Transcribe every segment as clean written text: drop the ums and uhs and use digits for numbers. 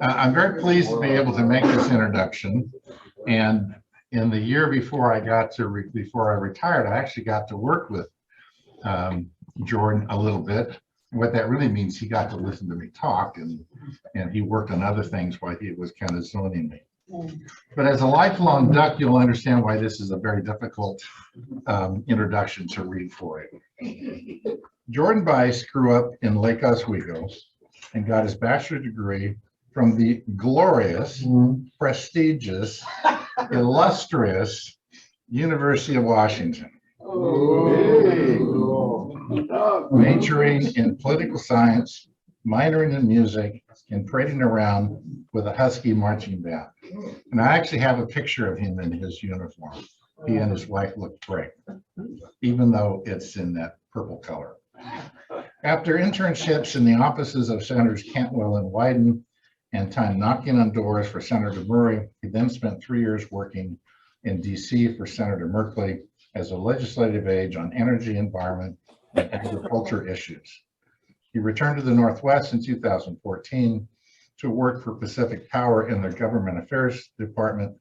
I'm very pleased to be able to make this introduction. And in the year before I retired, I actually got to work with Jordan a little bit. And what that really means, he got to listen to me talk, and he worked on other things while he was kind of zoning me. But as a lifelong duck, you'll understand why this is a very difficult introduction to read for you. Jordan Bice grew up in Lake Oswego and got his bachelor's degree from the glorious, prestigious, illustrious University of Washington. Majoring in political science, minoring in music, and parading around with a husky marching band. And I actually have a picture of him in his uniform. He and his wife look great, even though it's in that purple color. After internships in the offices of Senators Cantwell and Wyden and time knocking on doors for Senator Murray, he then spent 3 years working in DC for Senator Merkley as a legislative aide on energy, environment, and agriculture issues. He returned to the Northwest in 2014 to work for Pacific Power in their Government Affairs Department.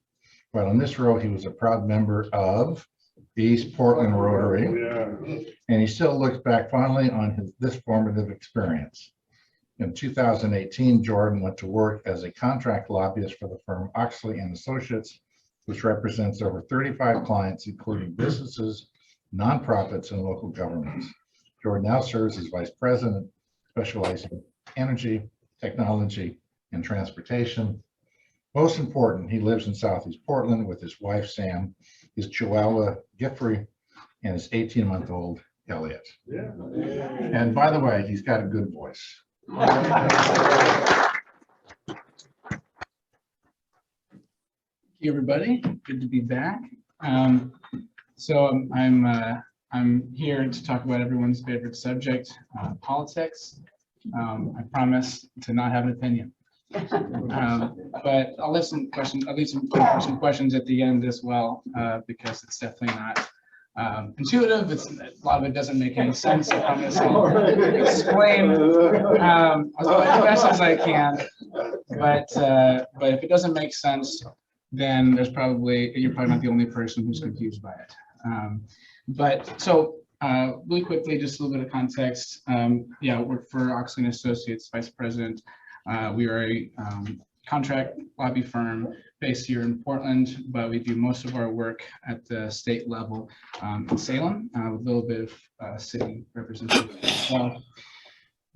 While in this role, he was a proud member of the East Portland Rotary, and he still looks back fondly on this formative experience. In 2018, Jordan went to work as a contract lobbyist for the firm Oxley and Associates, which represents over 35 clients, including businesses, nonprofits, and local governments. Jordan now serves as vice president, specializing in energy, technology, and transportation. Most important, he lives in Southeast Portland with his wife, Sam, his Chihuahua, Giffrey, and his 18-month-old, Elliot. And by the way, he's got a good voice. Thank you, everybody. Good to be back. So I'm here to talk about everyone's favorite subject, politics. I promise to not have an opinion, but I'll leave some questions. I'll leave some questions at the end as well, because it's definitely not intuitive. A lot of it doesn't make any sense. I promise I'll explain as best as I can. But if it doesn't make sense, then you're probably not the only person who's confused by it. Really quickly, just a little bit of context. Yeah, work for Oxley and Associates, vice president. We are a contract lobby firm based here in Portland, but we do most of our work at the state level in Salem, with a little bit of city representation as well.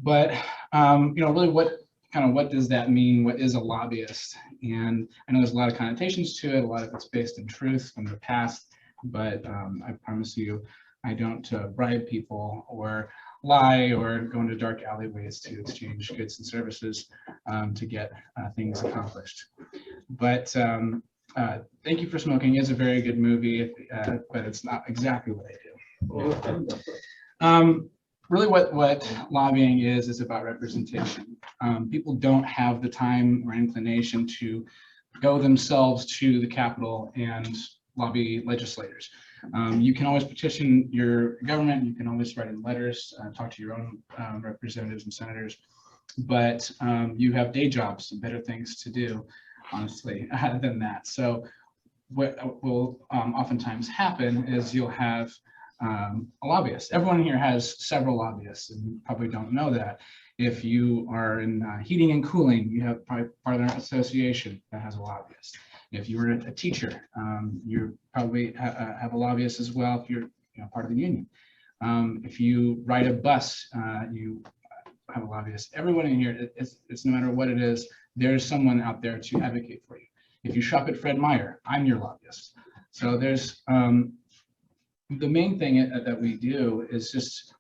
But really, what does that mean? What is a lobbyist? And I know there's a lot of connotations to it. A lot of it's based in truth from the past, but I promise you, I don't bribe people or lie or go into dark alleyways to exchange goods and services to get things accomplished. But Thank You for Smoking is a very good movie, but it's not exactly what I do. Really what lobbying is about representation. People don't have the time or inclination to go themselves to the Capitol and lobby legislators. You can always petition your government, you can always write in letters, talk to your own representatives and senators, but you have day jobs and better things to do, honestly, than that. So what will oftentimes happen is you'll have a lobbyist. Everyone here has several lobbyists, and you probably don't know that. If you are in heating and cooling, you have probably part of an association that has a lobbyist. If you were a teacher, you probably have a lobbyist as well if you're part of the union. If you ride a bus, you have a lobbyist. Everyone in here, it's no matter what it is, there's someone out there to advocate for you. If you shop at Fred Meyer, I'm your lobbyist. So there's the main thing that we do is just,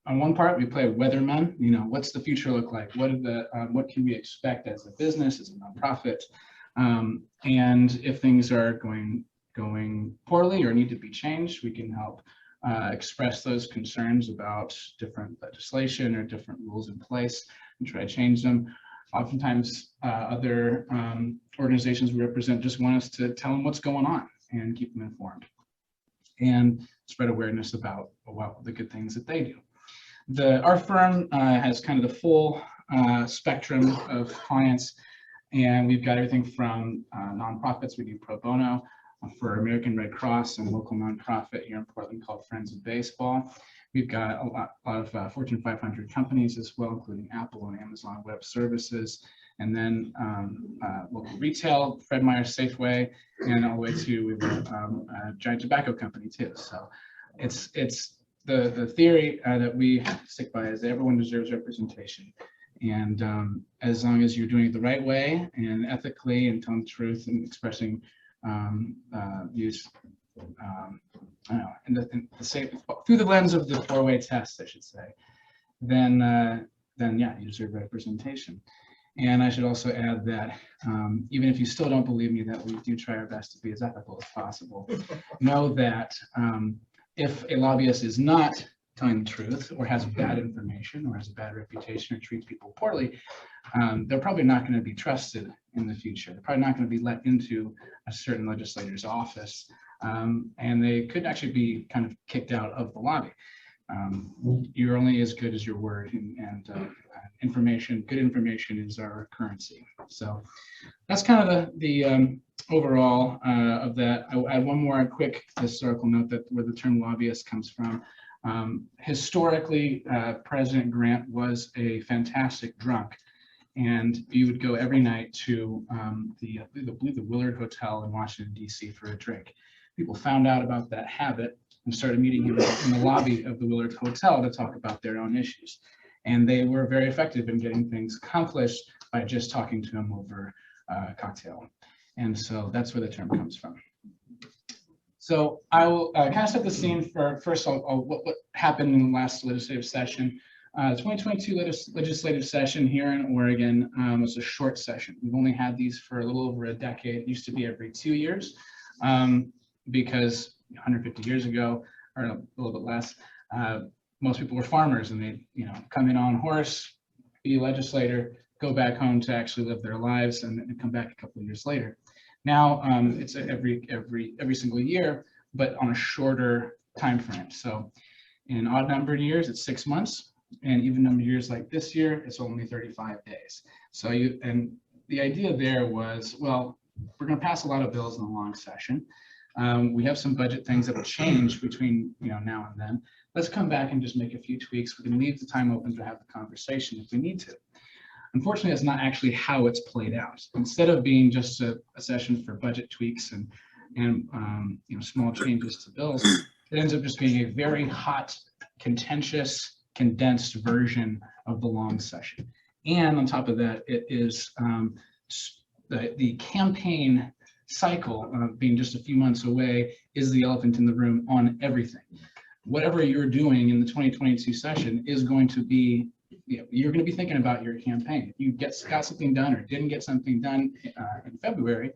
on one part, we play weathermen. What's the future look like? What can we expect as a business, as a nonprofit? And if things are going poorly or need to be changed, we can help express those concerns about different legislation or different rules in place and try to change them. Oftentimes, other organizations we represent just want us to tell them what's going on and keep them informed and spread awareness about the good things that they do. Our firm has kind of the full spectrum of clients, and we've got everything from nonprofits. We do pro bono for American Red Cross and a local nonprofit here in Portland called Friends of Baseball. We've got a lot of Fortune 500 companies as well, including Apple and Amazon Web Services, and then local retail, Fred Meyer, Safeway, and all the way to we have a giant tobacco company too. So it's the theory that we stick by is that everyone deserves representation. And as long as you're doing it the right way and ethically and telling the truth and expressing views, I don't know, in the same, through the lens of the four-way test, I should say, then yeah, you deserve representation. And I should also add that even if you still don't believe me that we do try our best to be as ethical as possible, know that if a lobbyist is not telling the truth or has bad information or has a bad reputation or treats people poorly, they're probably not going to be trusted in the future. They're probably not going to be let into a certain legislator's office, and they could actually be kind of kicked out of the lobby. You're only as good as your word, and information, good information is our currency. So that's kind of the overall of that. I have one more quick historical note that where the term lobbyist comes from. Historically, President Grant was a fantastic drunk, and you would go every night to I believe the Willard Hotel in Washington, D.C. for a drink. People found out about that habit and started meeting him in the lobby of the Willard Hotel to talk about their own issues. And they were very effective in getting things accomplished by just talking to him over a cocktail. And so that's where the term comes from. So I will kind of set the scene for first what happened in the last legislative session. The 2022 legislative session here in Oregon was a short session. We've only had these for a little over a decade. It used to be every 2 years because 150 years ago, or a little bit less, most people were farmers and they, come in on horse, be a legislator, go back home to actually live their lives, and come back a couple of years later. Now it's every single year, but on a shorter time frame. So in odd numbered years, it's 6 months, and even numbered years like this year, it's only 35 days. So the idea there was, well, we're going to pass a lot of bills in the long session. We have some budget things that will change between now and then. Let's come back and just make a few tweaks. We can leave the time open to have the conversation if we need to. Unfortunately, that's not actually how it's played out. Instead of being just a session for budget tweaks and small changes to bills, it ends up just being a very hot, contentious, condensed version of the long session. And on top of that, it is the campaign cycle being just a few months away is the elephant in the room on everything. Whatever you're doing in the 2022 session is going to be, you're going to be thinking about your campaign. If you got something done or didn't get something done in February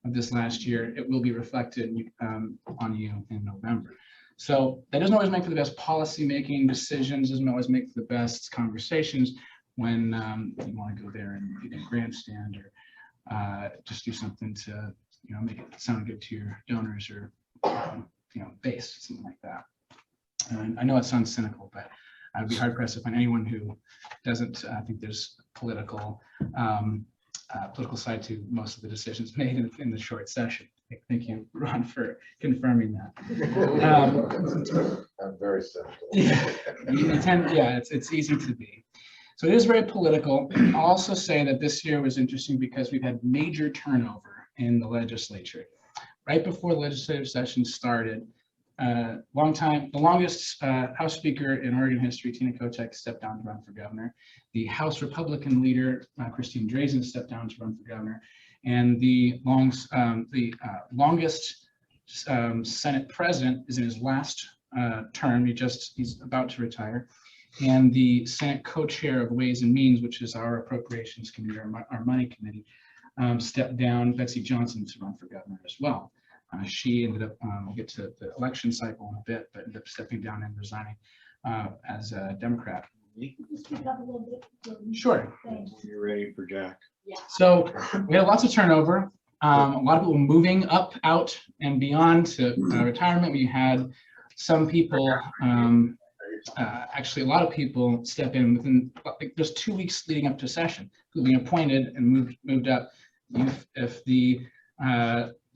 of this last year, it will be reflected on you in November. So that doesn't always make for the best policy making decisions, doesn't always make for the best conversations when you want to go there and grandstand or just do something to make it sound good to your donors or base, something like that. And I know it sounds cynical, but I'd be hard pressed to find anyone who doesn't think there's political side to most of the decisions made in the short session. Thank you, Ron, for confirming that. I'm very cynical. It's easy to be. So it is very political. I'll also say that this year was interesting because we've had major turnover in the legislature. Right before the legislative session started, the longest House Speaker in Oregon history, Tina Kotek, stepped down to run for governor. The House Republican leader, Christine Drazen, stepped down to run for governor. And the longest Senate president is in his last term. He's about to retire. And the Senate co-chair of Ways and Means, which is our appropriations committee, our money committee, stepped down, Betsy Johnson, to run for governor as well. She ended up, we'll get to the election cycle in a bit, but ended up stepping down and resigning as a Democrat. Sure. You're ready for Jack. Yeah. So we had lots of turnover. A lot of people moving up, out, and beyond to retirement. We had some people actually a lot of people step in within just 2 weeks leading up to session, who being appointed and moved up. If the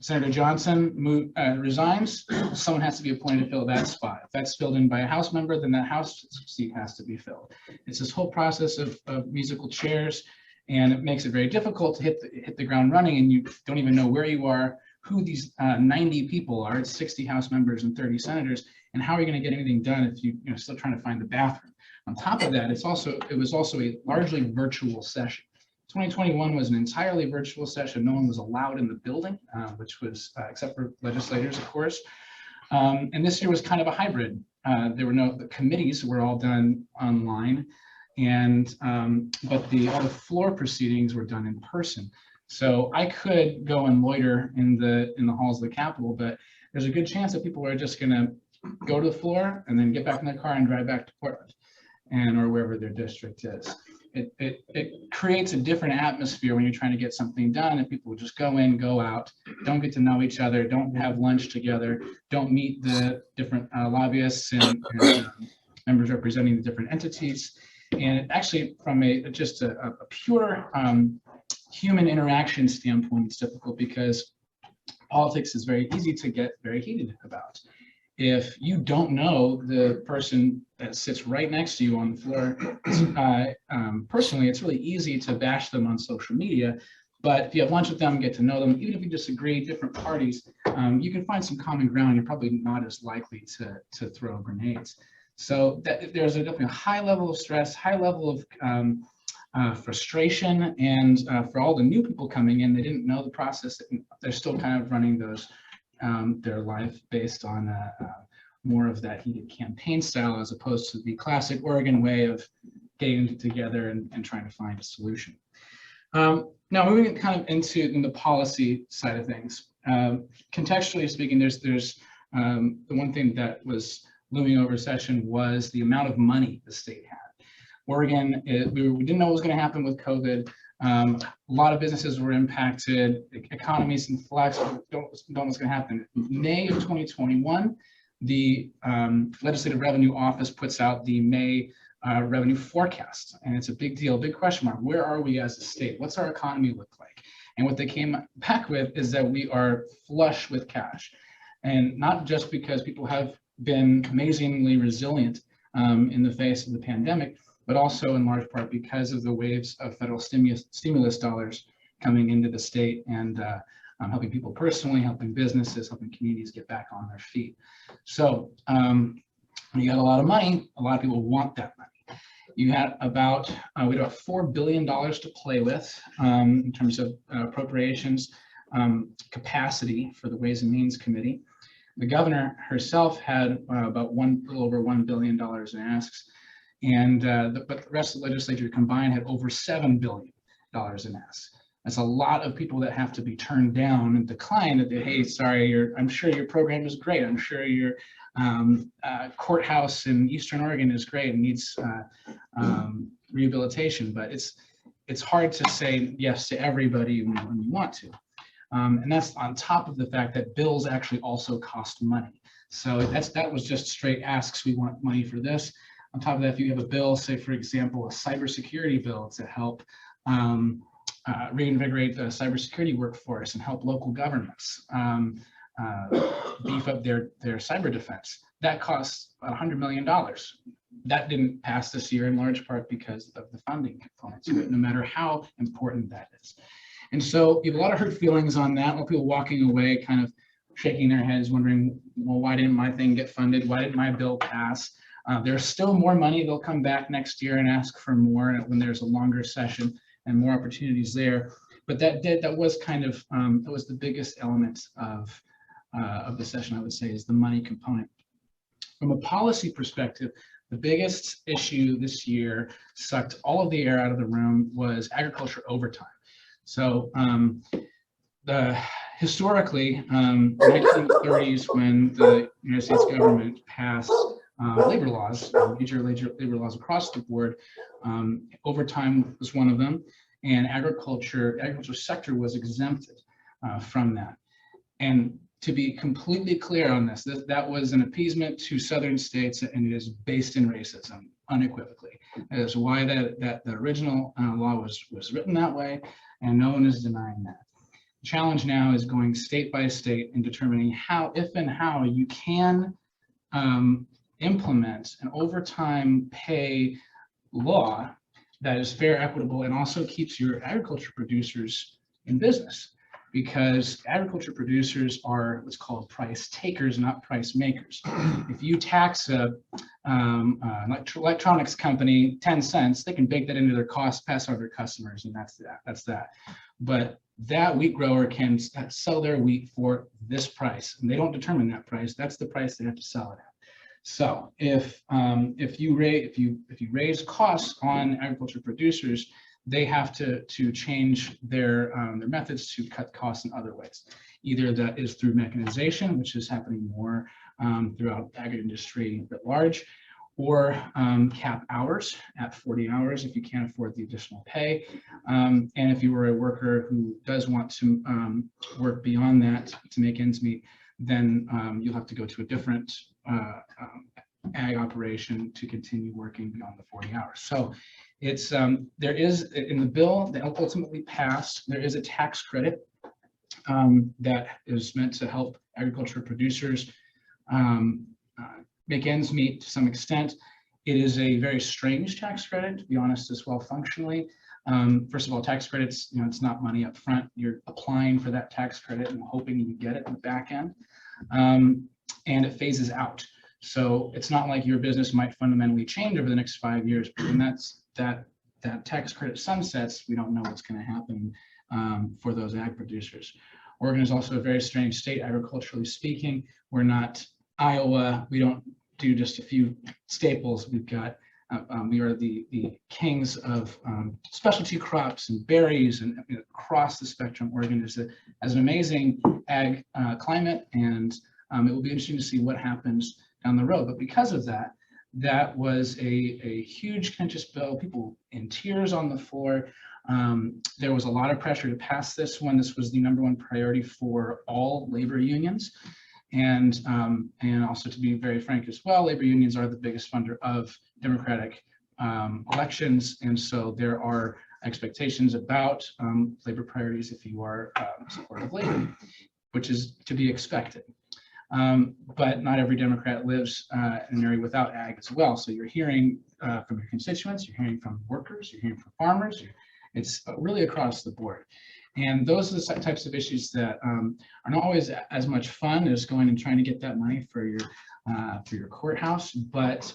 Senator Johnson resigns, someone has to be appointed to fill that spot. If that's filled in by a House member, then that House seat has to be filled. It's this whole process of musical chairs, and it makes it very difficult to hit the ground running, and you don't even know where you are, who these 90 people are. It's 60 House members and 30 senators, and how are you going to get anything done if you're still trying to find the bathroom? On top of that, it was also a largely virtual session. 2021 was an entirely virtual session. No one was allowed in the building, which was except for legislators, of course. And this year was kind of a hybrid. The committees were all done online, and but all the floor proceedings were done in person. So I could go and loiter in the halls of the Capitol, but there's a good chance that people are just going to go to the floor and then get back in their car and drive back to Portland, or wherever their district is. It creates a different atmosphere when you're trying to get something done, and people just go in, go out, don't get to know each other, don't have lunch together, don't meet the different lobbyists and members representing the different entities. And actually, from just a pure human interaction standpoint, it's difficult because politics is very easy to get very heated about. If you don't know the person that sits right next to you on the floor, personally, it's really easy to bash them on social media. But if you have lunch with them, get to know them, even if you disagree, different parties, you can find some common ground. You're probably not as likely to throw grenades. So there's definitely a high level of stress, high level of frustration, and for all the new people coming in, they didn't know the process. They're still kind of running their life based on more of that heated campaign style, as opposed to the classic Oregon way of getting together and trying to find a solution. Now moving kind of into the policy side of things. Contextually speaking, there's the one thing that was looming over session was the amount of money the state had. Oregon, we didn't know what was going to happen with COVID. A lot of businesses were impacted, economies in flux, don't know what's going to happen. May of 2021, the Legislative Revenue Office puts out the May revenue forecast, and it's a big deal, big question mark. Where are we as a state? What's our economy look like? And what they came back with is that we are flush with cash, and not just because people have been amazingly resilient in the face of the pandemic, but also in large part because of the waves of federal stimulus dollars coming into the state and helping people personally, helping businesses, helping communities get back on their feet. So when you got a lot of money, a lot of people want that money. You had we had about $4 billion to play with in terms of appropriations capacity for the Ways and Means Committee. The governor herself had about a little over $1 billion in asks. And but the rest of the legislature combined had over $7 billion in asks. That's a lot of people that have to be turned down and declined. That hey, sorry, I'm sure your program is great. I'm sure your courthouse in Eastern Oregon is great and needs rehabilitation. But it's hard to say yes to everybody when you want to. And that's on top of the fact that bills actually also cost money. So that was just straight asks. We want money for this. On top of that, if you have a bill, say, for example, a cybersecurity bill to help reinvigorate the cybersecurity workforce and help local governments beef up their cyber defense, that costs $100 million. That didn't pass this year in large part because of the funding component to it, no matter how important that is. And so you have a lot of hurt feelings on that. A lot of people walking away kind of shaking their heads, wondering, well, why didn't my thing get funded? Why didn't my bill pass? There's still more money. They'll come back next year and ask for more when there's a longer session and more opportunities there. But that was kind of that was the biggest element of the session, I would say, is the money component. From a policy perspective, the biggest issue this year sucked all of the air out of the room was agriculture overtime. So historically, 1930s, when the United States government passed labor laws, major labor laws across the board, overtime was one of them, and agriculture sector was exempted from that. And to be completely clear on this, that was an appeasement to southern states, and it is based in racism, unequivocally. That is why that the original law was written that way, and no one is denying that. The challenge now is going state by state and determining how, if and how you can implement an overtime pay law that is fair, equitable, and also keeps your agriculture producers in business. Because agriculture producers are what's called price takers, not price makers. If you tax an electronics company 10 cents, they can bake that into their cost, pass on to their customers, and that's that. But that wheat grower can sell their wheat for this price, and they don't determine that price. That's the price they have to sell it at. So if you raise costs on agriculture producers, they have to change their methods to cut costs in other ways. Either that is through mechanization, which is happening more throughout agri industry at large, or cap hours at 40 hours if you can't afford the additional pay. And if you were a worker who does want to work beyond that to make ends meet, then you'll have to go to a different ag operation to continue working beyond the 40 hours. So it's there is in the bill that ultimately passed, there is a tax credit that is meant to help agriculture producers make ends meet to some extent. It is a very strange tax credit, to be honest, as well functionally. First of all, tax credits, it's not money up front. You're applying for that tax credit and hoping you get it in the back end. And it phases out. So it's not like your business might fundamentally change over the next 5 years, but when that tax credit sunsets, we don't know what's going to happen for those ag producers. Oregon is also a very strange state, agriculturally speaking. We're not Iowa. We don't do just a few staples. We've got we are the kings of specialty crops and berries, and across the spectrum, Oregon has an amazing ag climate, and it will be interesting to see what happens down the road. But because of that, that was a huge contentious bill, people in tears on the floor. There was a lot of pressure to pass this one. This was the #1 priority for all labor unions. And also, to be very frank as well, labor unions are the biggest funder of Democratic elections. And so there are expectations about labor priorities if you are supportive of labor, which is to be expected. But not every Democrat lives in an area without ag as well. So you're hearing from your constituents, you're hearing from workers, you're hearing from farmers. It's really across the board. And those are the types of issues that are not always as much fun as going and trying to get that money for your courthouse, but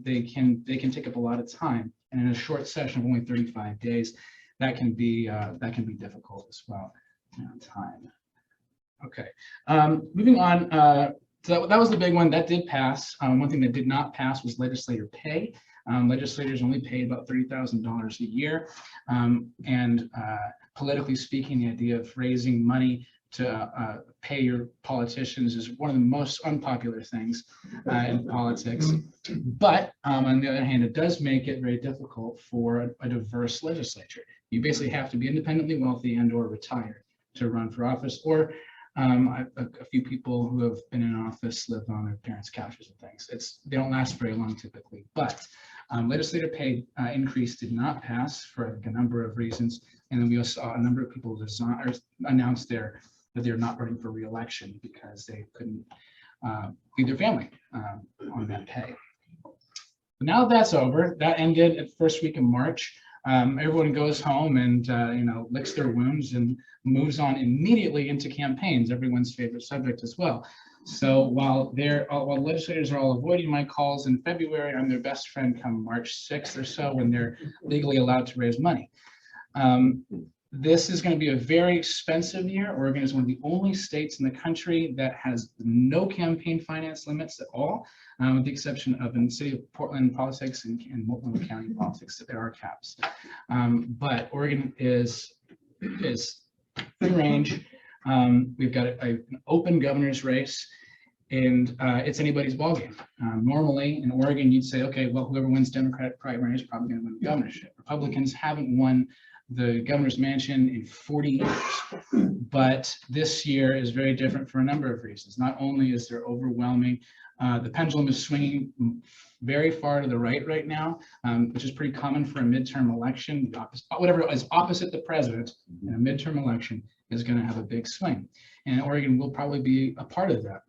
they can take up a lot of time. And in a short session of only 35 days, that can be difficult as well. Time. Okay, moving on. So that was the big one that did pass. One thing that did not pass was legislator pay. Legislators only pay about $30,000 a year. And politically speaking, the idea of raising money to pay your politicians is one of the most unpopular things in politics. But on the other hand, it does make it very difficult for a diverse legislature. You basically have to be independently wealthy and or retired to run for office, or a few people who have been in office live on their parents' couches and things. They don't last very long typically, but legislator pay increase did not pass for a number of reasons. And then we also saw a number of people announce that they're not running for re-election because they couldn't feed their family on that pay. But now that's over. That ended at the first week of March. Everyone goes home and licks their wounds and moves on immediately into campaigns, everyone's favorite subject as well. So while legislators are all avoiding my calls in February, I'm their best friend come March 6th or so when they're legally allowed to raise money. This is going to be a very expensive year. Oregon is one of the only states in the country that has no campaign finance limits at all, with the exception of in the city of Portland politics and Multnomah County politics, there are caps. But Oregon is free range. We've got an open governor's race, and it's anybody's ballgame. Normally in Oregon, you'd say, okay, well, whoever wins Democratic primary is probably going to win the governorship. Republicans haven't won the governor's mansion in 40 years. But this year is very different for a number of reasons. Not only is there overwhelming, the pendulum is swinging very far to the right now, which is pretty common for a midterm election. Whatever is opposite the president in a midterm election is going to have a big swing. And Oregon will probably be a part of that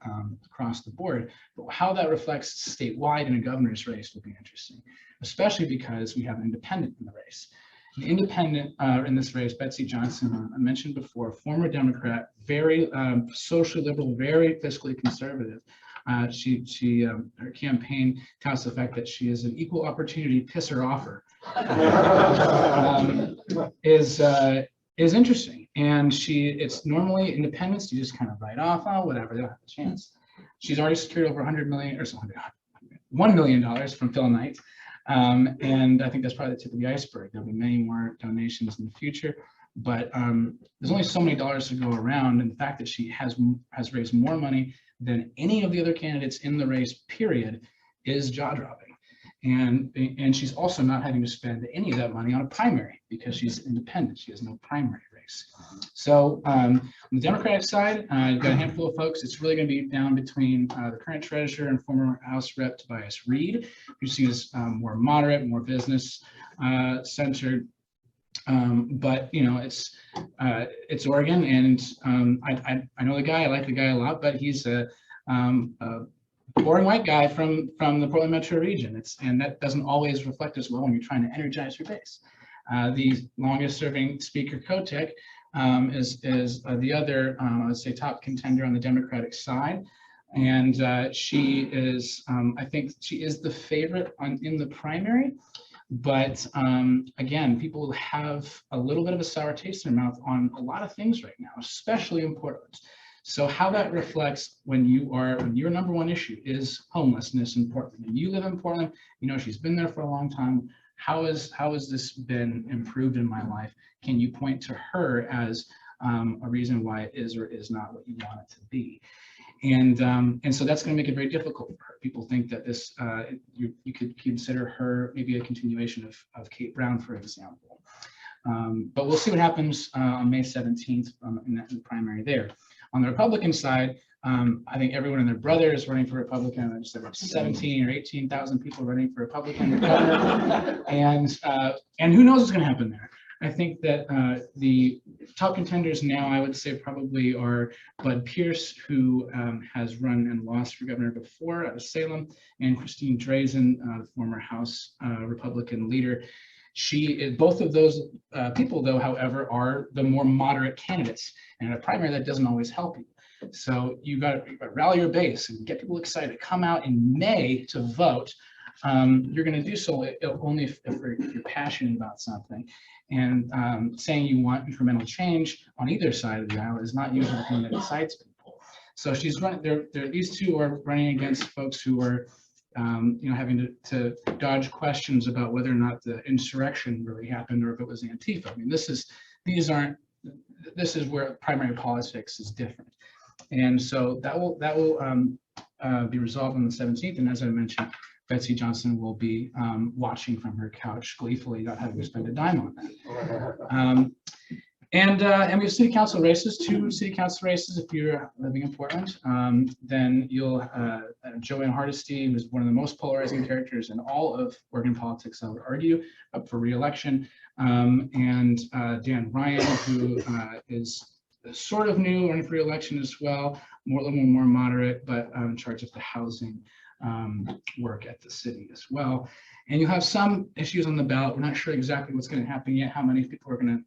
across the board. But how that reflects statewide in a governor's race will be interesting, especially because we have an independent in the race. The independent in this race, Betsy Johnson, I mentioned before, former Democrat, very social liberal, very fiscally conservative. Her campaign touts the fact that she is an equal opportunity pisser offer. Is interesting, and it's normally independents you just kind of write off, oh whatever, they don't have a chance. She's already secured over $100 million or $1 million from Phil Knight, and I think that's probably the tip of the iceberg. There'll be many more donations in the future, but there's only so many dollars to go around, and the fact that she has raised more money than any of the other candidates in the race, period, is jaw-dropping. And she's also not having to spend any of that money on a primary because she's independent. She has no primary race. So on the Democratic side, you've got a handful of folks. It's really going to be down between the current treasurer and former House Rep Bice, who sees more moderate, more business centered. But you know, it's Oregon, and I know the guy. I like the guy a lot, but he's a boring white guy from the Portland metro region. And that doesn't always reflect as well when you're trying to energize your base. The longest serving speaker, Kotek, is the other, I would say, top contender on the Democratic side. And she is, I think she is the favorite in the primary. But again, people have a little bit of a sour taste in their mouth on a lot of things right now, especially in Portland. So how that reflects when your number one issue is homelessness in Portland, and you live in Portland, you know, she's been there for a long time. How has this been improved in my life? Can you point to her as a reason why it is or is not what you want it to be? And so that's going to make it very difficult for her. People think that this, you could consider her maybe a continuation of Kate Brown, for example. But we'll see what happens on May 17th in the primary there. On the Republican side, I think everyone and their brother is running for Republican. I just said about 17 or 18,000 people running for Republican governor. And who knows what's going to happen there. I think that the top contenders now, I would say, probably are Bud Pierce, who has run and lost for governor before out of Salem, and Christine Drazen, the former House Republican leader. Both of those people, though, however, are the more moderate candidates. And in a primary, that doesn't always help you. So you've got to rally your base and get people excited. Come out in May to vote. You're going to do so only if you're passionate about something. And saying you want incremental change on either side of the aisle is not usually the thing that excites people. So she's running. These two are running against folks who are, having to dodge questions about whether or not the insurrection really happened or if it was Antifa. I mean, this is where primary politics is different. And so that will be resolved on the 17th. And as I mentioned, Betsy Johnson will be watching from her couch gleefully, not having to spend a dime on that. And we have city council races, 2 city council races if you're living in Portland. Then you'll Joanne Hardesty, who's one of the most polarizing characters in all of Oregon politics, I would argue, up for re-election. And Dan Ryan, who is sort of new, running for re-election as well, a little more moderate, but in charge of the housing work at the city as well. And you have some issues on the ballot. We're not sure exactly what's going to happen yet, how many people are going to,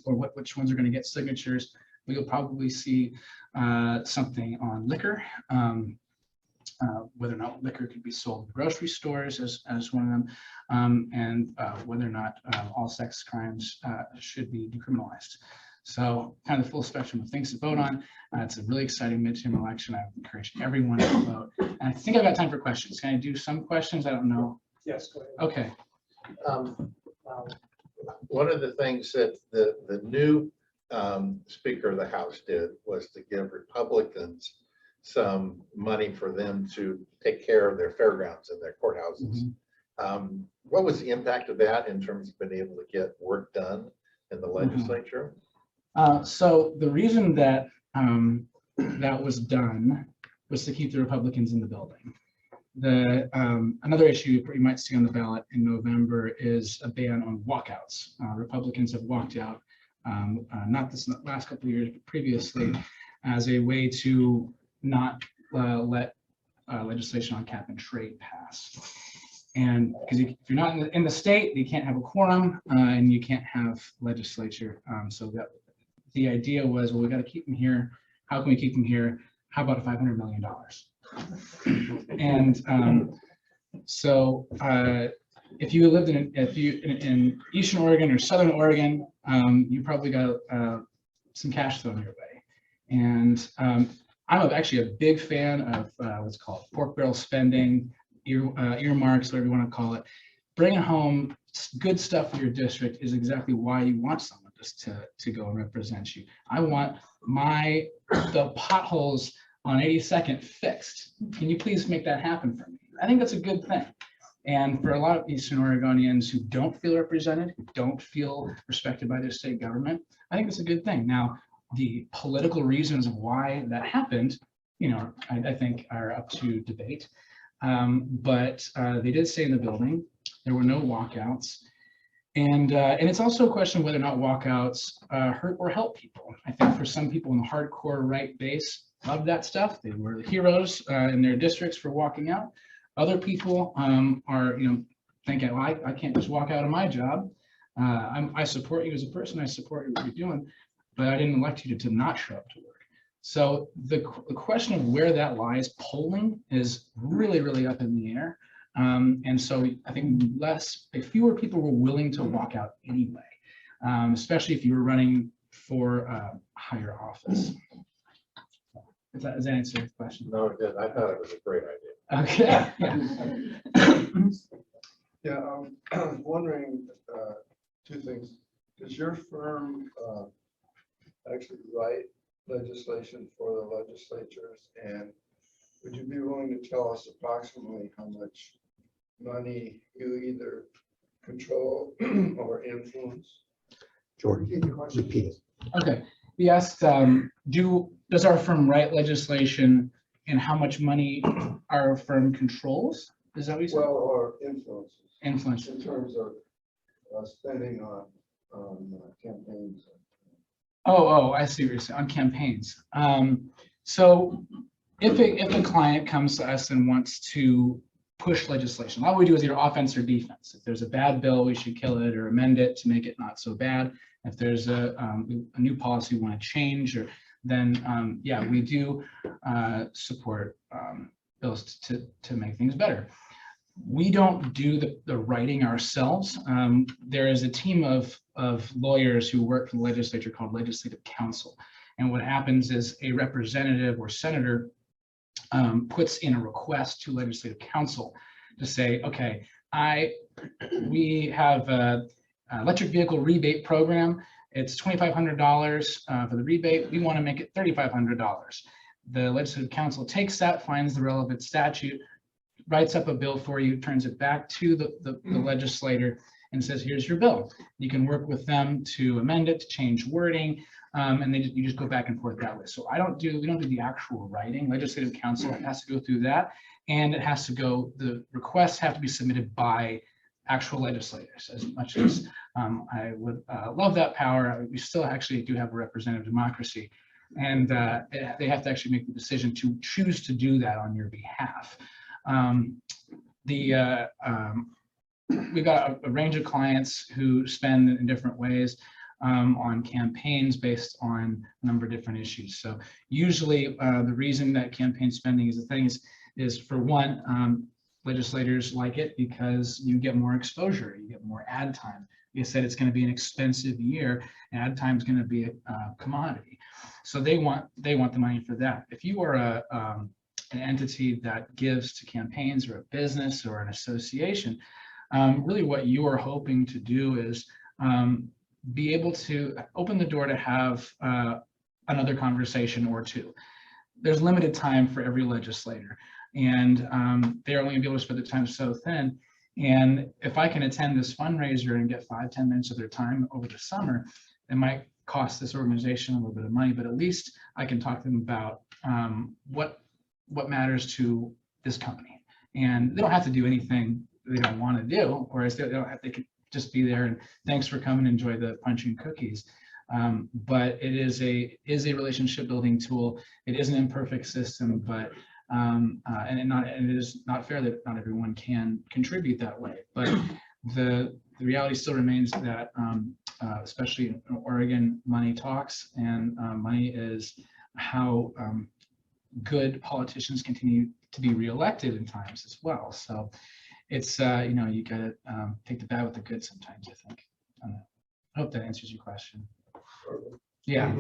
or which ones are going to get signatures. But you'll probably see something on liquor, whether or not liquor could be sold in grocery stores as one of them, and whether or not all sex crimes should be decriminalized. So kind of the full spectrum of things to vote on. It's a really exciting midterm election. I would encourage everyone to vote. And I think I've got time for questions. Can I do some questions? I don't know. Yes, go ahead. Okay. One of the things that the new Speaker of the House did was to give Republicans some money for them to take care of their fairgrounds and their courthouses. Mm-hmm. What was the impact of that in terms of being able to get work done in the legislature? So the reason that that was done was to keep the Republicans in the building. The another issue you might see on the ballot in November is a ban on walkouts. Republicans have walked out, not this last couple of years, but previously, as a way to not let legislation on cap and trade pass. And because if you're not in the state, you can't have a quorum and you can't have legislature. So that the idea was, well, we got to keep them here. How can we keep them here? How about $500 million? And so if you lived in Eastern Oregon or Southern Oregon, you probably got some cash thrown your way. And I'm actually a big fan of what's called pork barrel spending, earmarks, whatever you want to call it. Bringing home good stuff for your district is exactly why you want someone just to go and represent you. I want the potholes on 82nd fixed. Can you please make that happen for me? I think that's a good thing. And for a lot of Eastern Oregonians who don't feel represented, who don't feel respected by their state government, I think it's a good thing. Now, the political reasons why that happened, I think are up to debate. But they did stay in the building. There were no walkouts. And it's also a question of whether or not walkouts hurt or help people. I think for some people in the hardcore right base, loved that stuff. They were the heroes in their districts for walking out. Other people are, thinking, well, I can't just walk out of my job. I support you as a person. I support what you're doing, but I didn't elect you to not show up to work. So the question of where that lies polling is really, really up in the air. And so I think fewer people were willing to walk out anyway, especially if you were running for a higher office. Does that answer the question? No, it didn't. I thought it was a great idea. Okay. Yeah, I was wondering two things. Does your firm actually write legislation for the legislatures? And would you be willing to tell us approximately how much money you either control or influence? Jordan, repeat it. Okay. We asked, does our firm write legislation and how much money our firm controls? Is that what you said? Well, or influences. Influence. In terms of spending on campaigns. Oh, I see what you're saying, on campaigns. So if a client comes to us and wants to push legislation, all we do is either offense or defense. If there's a bad bill, we should kill it or amend it to make it not so bad. If there's a new policy we want to change, then we do support bills to make things better. We don't do the writing ourselves. There is a team of lawyers who work for the legislature called legislative counsel. And what happens is a representative or senator puts in a request to legislative counsel to say, okay, we have a electric vehicle rebate program. It's $2,500 for the rebate. We want to make it $3,500. The legislative counsel takes that, finds the relevant statute, writes up a bill for you, turns it back to the legislator and says, here's your bill. You can work with them to amend it, to change wording, and you just go back and forth that way. So we don't do the actual writing. Legislative counsel has to go through that, and it has to go, the requests have to be submitted by actual legislators. As much as I would love that power, we still actually do have a representative democracy, and they have to actually make the decision to choose to do that on your behalf. We've got a range of clients who spend in different ways on campaigns based on a number of different issues. So usually the reason that campaign spending is a thing is for one, legislators like it because you get more exposure, you get more ad time. You said it's going to be an expensive year, and ad time is going to be a commodity. So they want the money for that. If you are an entity that gives to campaigns or a business or an association, really what you are hoping to do is be able to open the door to have another conversation or two. There's limited time for every legislator, and they're only going to be able to spend the time so thin. And if I can attend this fundraiser and get 5-10 minutes of their time over the summer, it might cost this organization a little bit of money, but at least I can talk to them about what matters to this company. And they don't have to do anything they don't want to do, whereas they don't have, they could just be there and thanks for coming, enjoy the punch and cookies. But it is a relationship building tool. It is an imperfect system, but and it is not fair that not everyone can contribute that way. But the reality still remains that especially in Oregon, money talks, and money is how good politicians continue to be reelected in times as well. So it's you gotta take the bad with the good sometimes, I think. I hope that answers your question. Yeah.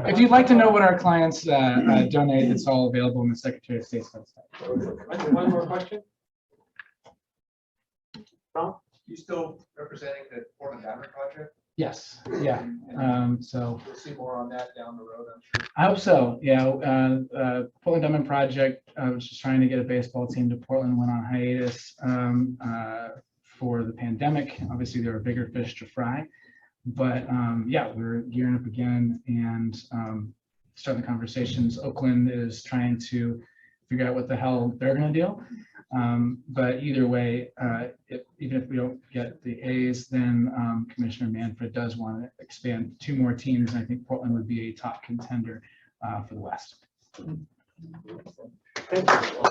If you'd like to know what our clients donate, it's all available on the Secretary of State's website. One more question? Tom, you still representing the Portland Diamond Project? Yes, yeah. So We'll see more on that down the road, I'm sure. I hope so. Yeah. Portland Diamond Project, I was just trying to get a baseball team to Portland, went on hiatus for the pandemic. Obviously, there are bigger fish to fry. But yeah, we're gearing up again and starting the conversations. Oakland is trying to figure out what the hell they're going to do. But either way, even if we don't get the A's, then Commissioner Manfred does want to expand 2 more teams. And I think Portland would be a top contender for the West. Thank you.